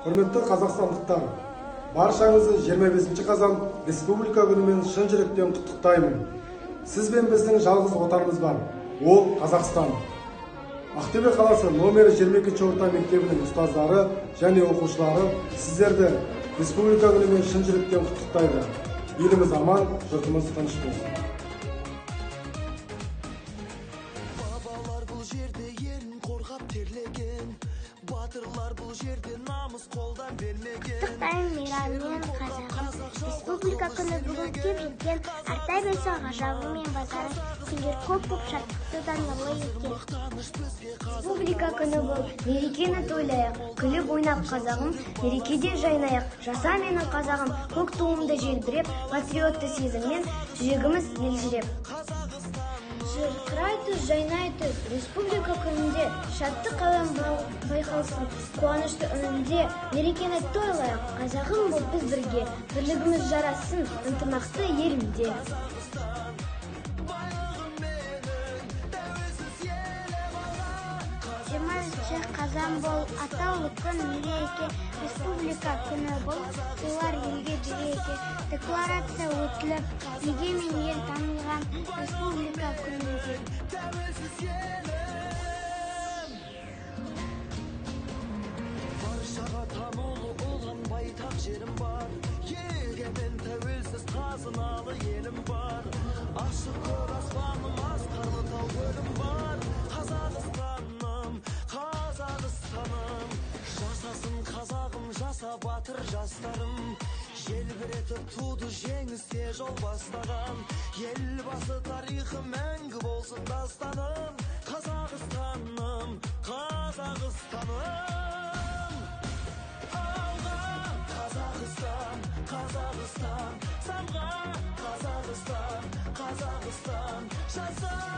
Құрметті қазақстандықтар, баршаңызды 25 қазан Республика күнімен шын жүректен құттықтаймын. Сіз бен біздің жалғыз отанымыз бар, ол Қазақстан. Ақтөбе қаласы номері 22 орта мектебінің ұстаздары және оқушылары сіздерді Республика күнімен шын жүректен құттықтайды. Еліміз аман, жұртымыз тыныш болсын. Бабалар бұл жерде елін қорғап терлеген, батырлар бұл жерде намыс қолдан бермеген. Құттықтаймын мейраммен қазағым, Республика күні бүгін кеп жеткен, арта берсін ғажабы мен базары, сендер көп шаттықтан нұрлы еткен. Республика күні бұл, мерекені тойлайық, күліп ойнап қазағым, мерекеде жайнайық, жаса менің қазағым, көк туымды желбіреп, патриотты сезіммен жүрегіміз елжіреп. Шырқырай түс, жайнай түс, Республика күнінде шаттық әуен байқалсын, қуанышты үнінде мерекені тойлайық, қазағым бұл біз бірге, бірлігіміз жарасын, ынтымақты елімде. 20 қазан бол, атаулы күн мереке, Республика күні бұл, олар елге береке. Декларация өтіліп, егемен ел танылған Республика күнінде. Баршаға танылы olan байтақ жерім бар, егемен тәуелсіз қазыналы елім бар. Ашық көр аспаным, асқарлы тау көлім бар. Қазақстаным, Қазақстаным, жасасын қазағым, жаса батыр жастарым. Желбіретіп туды жеңісте жол бастаған, елбасы тарихы мәңгі болсын дастаным. Қазақстаным, Қазақстаным. Қазақстан, самға Қазақстан, Қазақстан, жаса